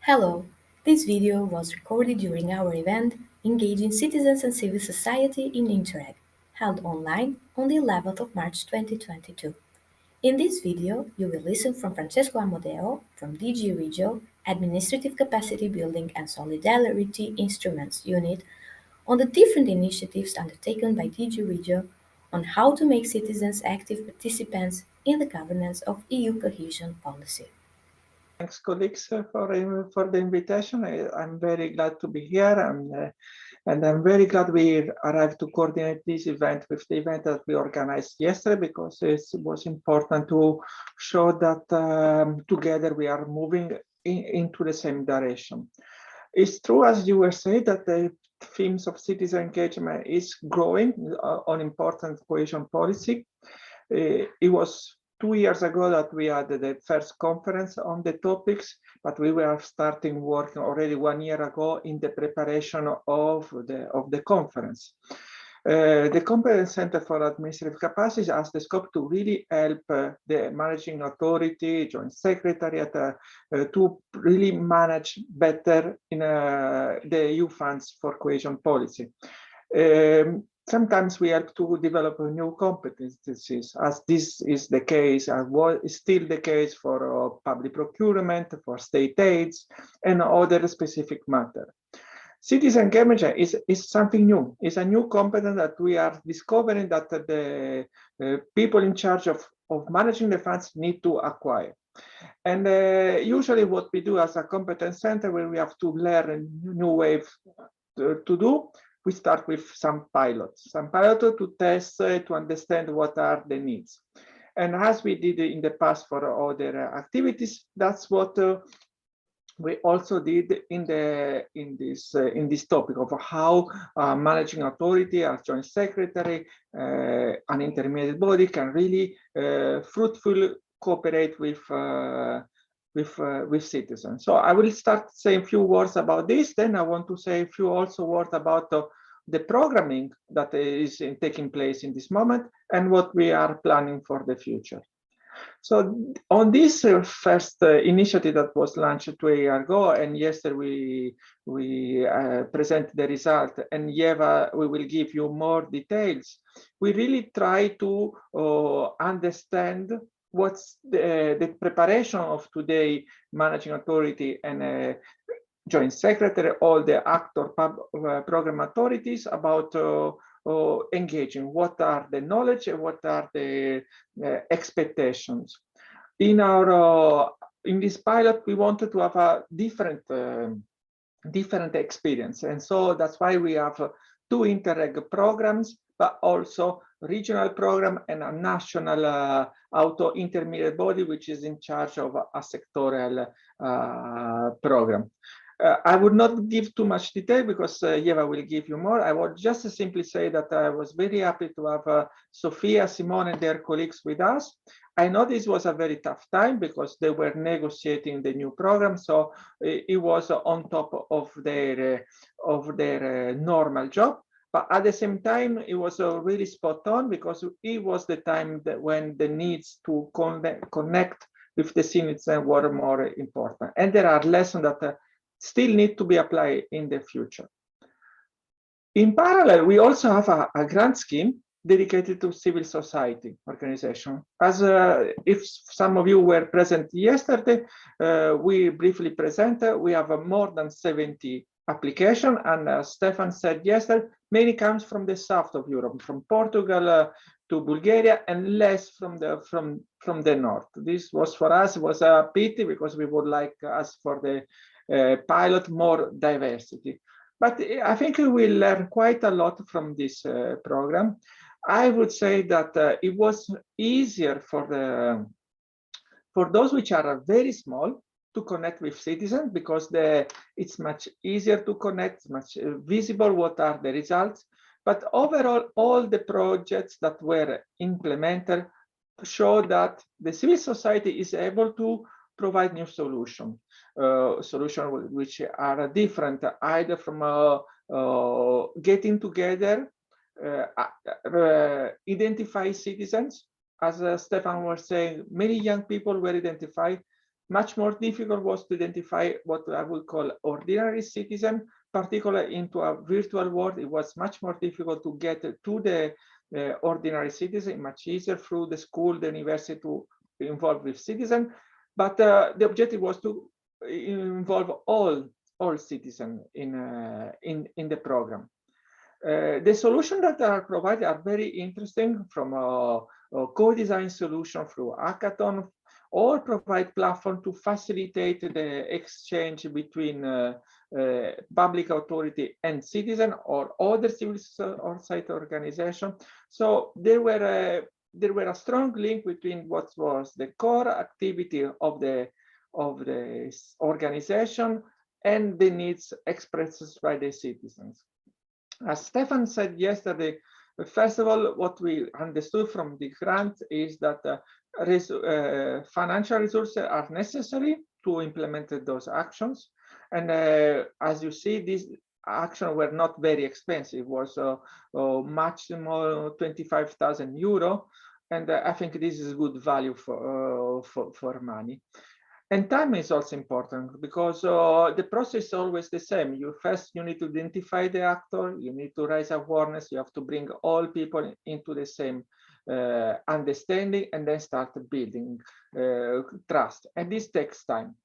Hello, this video was recorded during our event Engaging Citizens and Civil Society in Interreg, held online on the 11th of March 2022. In this video, you will listen from Francesco AMODEO from DG REGIO, Administrative Capacity Building and Solidarity Instruments Unit, on the different initiatives undertaken by DG REGIO on how to make citizens active participants in the governance of EU cohesion policy. Thanks, colleagues, for the invitation. I'm very glad to be here, and I'm very glad we arrived to coordinate this event with the event that we organized yesterday, because it was important to show that together we are moving into the same direction. It's true, as you were saying, that the themes of citizen engagement is growing on important cohesion policy. It was 2 years ago that we had the first conference on the topics, but we were starting working already 1 year ago in the preparation of the conference. The Competence Center for Administrative Capacity has the scope to really help the managing authority, joint secretariat, to really manage better in the EU funds for cohesion policy. Sometimes we help to develop new competencies, as this is the case, and is still the case for public procurement, for state aids, and other specific matters. Citizen engagement is something new. It's a new competence that we are discovering that the people in charge of managing the funds need to acquire. And usually what we do as a competence center, where we have to learn a new way to do, we start with some pilots to test, to understand what are the needs. And as we did in the past for other activities, that's what we also did in this topic of how managing authority, as joint secretary, an intermediate body can really fruitfully cooperate with citizens. So I will start saying a few words about this. Then I want to say a few also words about the programming that is taking place in this moment and what we are planning for the future. So on this first initiative that was launched 2 years ago, and yesterday we present the result, and Yeva, we will give you more details. We really try to understand what's the preparation of today managing authority and joint secretary, all the actor program authorities about engaging. What are the knowledge and what are the expectations? In this pilot, we wanted to have a different experience, and so that's why we have 2 Interreg programs, but also regional program and a national auto intermediate body, which is in charge of a sectorial program. I would not give too much detail because Yeva will give you more. I would just simply say that I was very happy to have Sophia, Simone, and their colleagues with us. I know this was a very tough time because they were negotiating the new program, so it was on top of their normal job. But at the same time, it was really spot on because it was the time that when the needs to connect with the citizens were more important. And there are lessons that still need to be applied in the future. In parallel, we also have a grant scheme dedicated to civil society organization. As if some of you were present yesterday, we briefly presented, we have more than 70 applications, and as Stefan said yesterday, many comes from the south of Europe, from Portugal to Bulgaria, and less from the north. This was for us was a pity because we would like us for the pilot more diversity. But I think we will learn quite a lot from this program. I would say that it was easier for those which are very small to connect with citizens because it's much easier to connect, much visible what are the results. But overall, all the projects that were implemented show that the civil society is able to provide new solutions which are different, either from getting together, identify citizens. As Stefan was saying, many young people were identified. Much more difficult was to identify what I would call ordinary citizen, particularly into a virtual world. It was much more difficult to get to the ordinary citizen, much easier through the school, the university to involve with citizen. But the objective was to involve all citizens in the program. The solutions that are provided are very interesting, from a co-design solution through hackathon, or provide platform to facilitate the exchange between public authority and citizen or other civil society organization. So there were a strong link between what was the core activity of the organization and the needs expressed by the citizens. As Stefan said yesterday, first of all, what we understood from the grant is that financial resources are necessary to implement those actions. And as you see, these actions were not very expensive. It was maximum 25,000 euro. And I think this is good value for money. And time is also important, because the process is always the same. You need to identify the actor, you need to raise awareness, you have to bring all people into the same understanding, and then start building trust. And this takes time.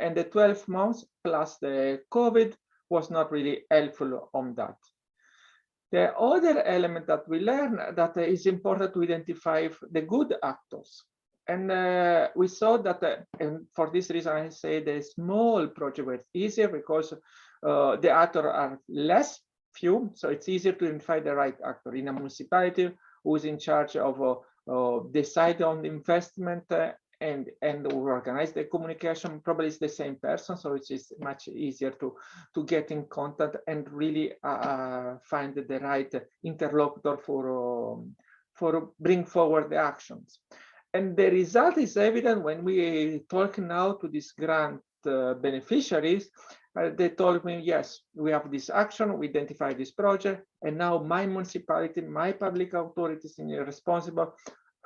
And the 12 months plus the COVID was not really helpful on that. The other element that we learned that is important to identify the good actors. And we saw that, and for this reason, I say the small project was easier, because the actors are few, so it's easier to identify the right actor in a municipality who is in charge of decide on the investment and organize the communication. Probably it's the same person, so it's just much easier to get in contact and really find the right interlocutor for bring forward the actions. And the result is evident when we talk now to these grant beneficiaries. They told me, yes, we have this action, we identify this project, and now my municipality, my public authorities responsible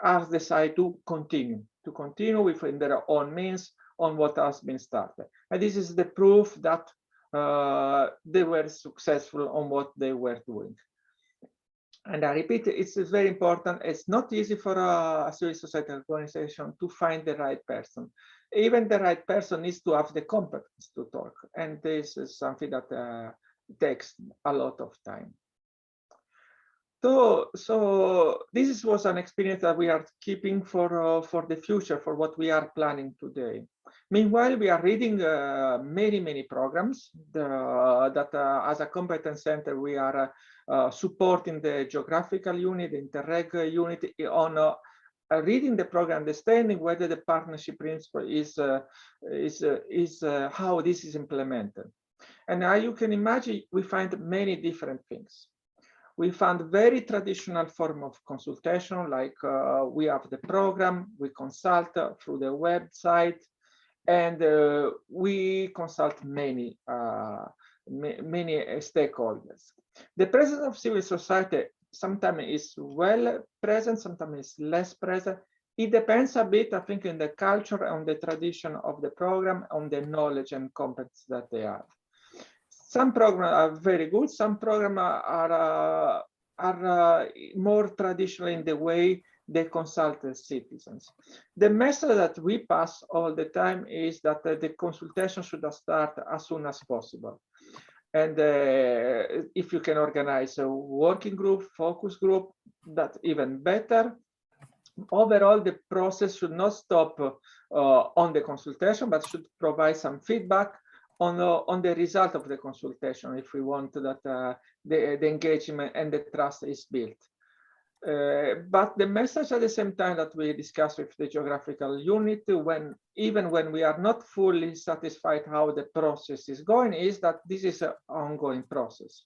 have decided to continue within their own means on what has been started. And this is the proof that they were successful on what they were doing. And I repeat, it's very important. It's not easy for a civil society organization to find the right person. Even the right person needs to have the competence to talk. And this is something that takes a lot of time. So this was an experience that we are keeping for the future, for what we are planning today. Meanwhile, we are reading many programs that as a competence center, we are supporting the geographical unit, the Interreg unit on reading the program, understanding whether the partnership principle is how this is implemented. And now you can imagine we find many different things. We found very traditional form of consultation, like we have the program, we consult through the website, and we consult many stakeholders. The presence of civil society sometimes is well present, sometimes is less present. It depends a bit, I think, in the culture, on the tradition of the program, on the knowledge and competence that they have. Some programs are very good. Some programs are more traditional in the way they consult the citizens. The message that we pass all the time is that the consultation should start as soon as possible. And if you can organize a working group, focus group, that's even better. Overall, the process should not stop on the consultation, but should provide some feedback on the result of the consultation, if we want that the engagement and the trust is built. But the message at the same time that we discuss with the geographical unit, even when we are not fully satisfied how the process is going, is that this is an ongoing process.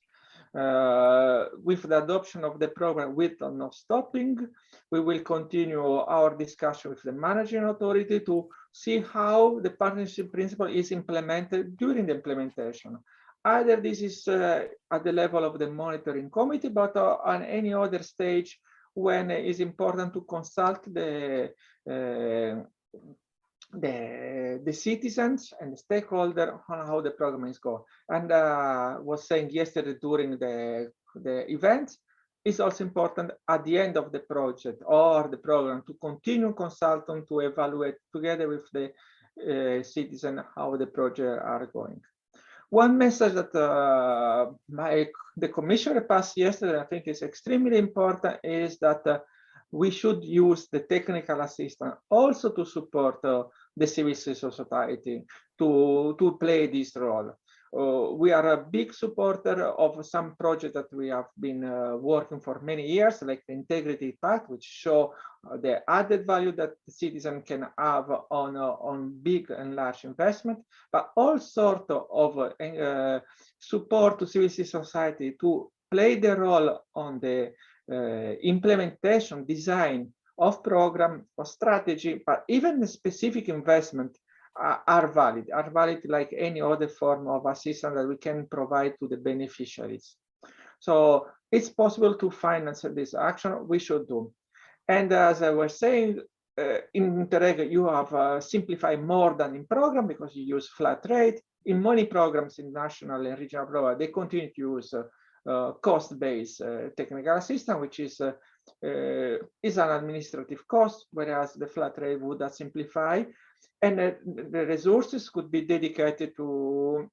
With the adoption of the program with no stopping, we will continue our discussion with the managing authority to see how the partnership principle is implemented during the implementation. Either this is at the level of the monitoring committee, but on any other stage when it is important to consult the the citizens and the stakeholder on how the program is going. And was saying yesterday during the event, it's also important at the end of the project or the program to continue consulting to evaluate together with the citizen how the project are going. One message that the commissioner passed yesterday, I think is extremely important, is that we should use the technical assistance also to support the civil society to play this role. We are a big supporter of some projects that we have been working for many years, like the Integrity Pact, which show the added value that the citizen can have on big and large investment, but all sorts of support to civil society to play the role on the implementation, design of program or strategy, but even the specific investment are valid like any other form of assistance that we can provide to the beneficiaries. So it's possible to finance this action, we should do. And as I was saying, in Interreg, you have simplified more than in program because you use flat rate. In many programs in national and regional program, they continue to use cost-based technical assistance, which is an administrative cost, whereas the flat rate would simplify. And the resources could be dedicated to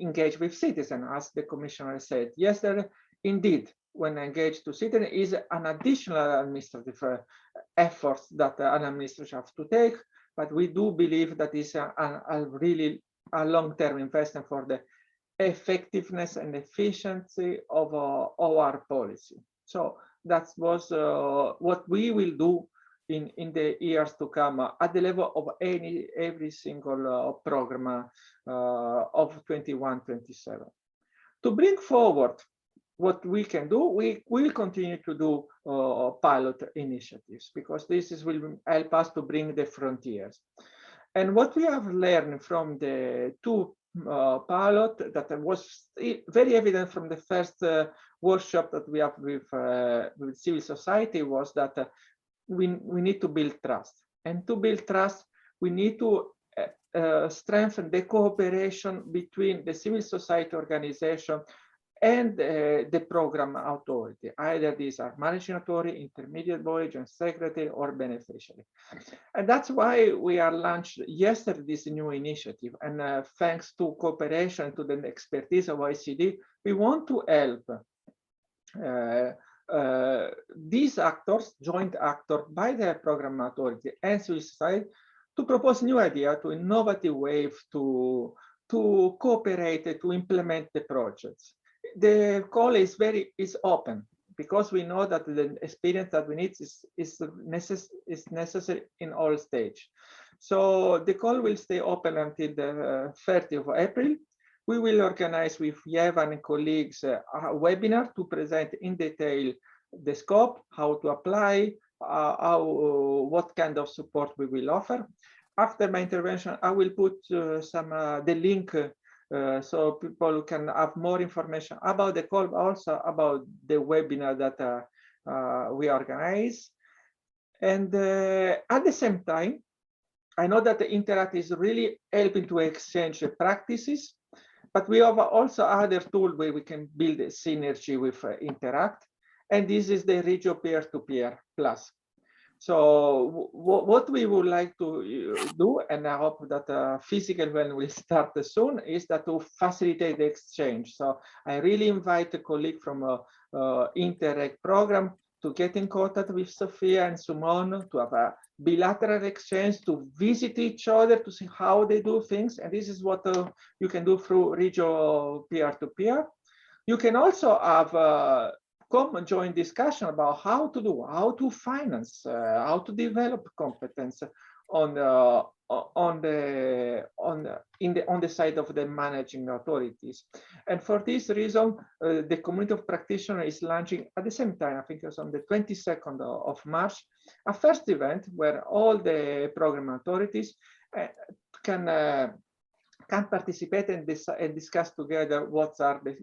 engage with citizens, as the commissioner said yesterday. Indeed, when engaged to citizens is an additional administrative effort that an administration has to take, but we do believe that is really a long-term investment for the effectiveness and efficiency of our policy. So that was what we will do in the years to come at the level of every single program of 21-27. To bring forward what we can do, we will continue to do pilot initiatives because this will help us to bring the frontiers. And what we have learned from the two pilot that was very evident from the first workshop that we have with civil society was that we need to build trust. And to build trust, we need to strengthen the cooperation between the civil society organization and the program authority. Either these are managing authority, intermediate body, joint secretary, or beneficiary. And that's why we are launched yesterday this new initiative. And thanks to cooperation, to the expertise of OECD, we want to help these actors, joint actors by the program authority and civil society, to propose new ideas, to innovative ways to cooperate, to implement the projects. The call is open because we know that the experience that we need is necessary in all stages. So the call will stay open until the 30th of April. We will organize with Yevan and colleagues a webinar to present in detail the scope, how to apply, what kind of support we will offer. After my intervention, I will put the link so people can have more information about the call, but also about the webinar that we organize. And at the same time, I know that the Interact is really helping to exchange practices, but we have also other tools where we can build a synergy with Interact. And this is the REGIO peer-to-peer plus. So what we would like to do, and I hope that physical when we start soon, is that to facilitate the exchange. So I really invite a colleague from Interreg program to get in contact with Sophia and Simone, to have a bilateral exchange, to visit each other, to see how they do things. And this is what you can do through REGIO peer-to-peer. You can also have come and join discussion about how to finance, how to develop competence on the side of the managing authorities. And for this reason, the community of practitioners is launching at the same time, I think it's on the 22nd of March, a first event where all the program authorities can participate and discuss together what are the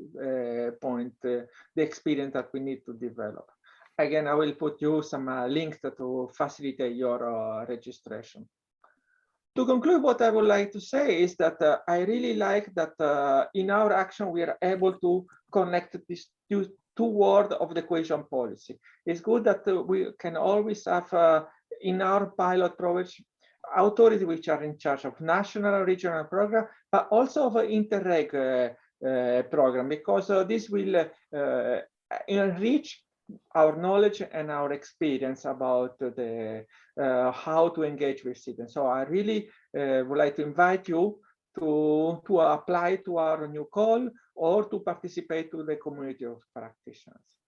the experience that we need to develop. Again, I will put you some links to facilitate your registration. To conclude, what I would like to say is that I really like that in our action we are able to connect these two words of the cohesion policy. It's good that we can always have in our pilot project authorities which are in charge of national and regional program, but also of Interreg program, because this will enrich our knowledge and our experience about the how to engage with citizens. So I really would like to invite you to apply to our new call or to participate to the community of practitioners.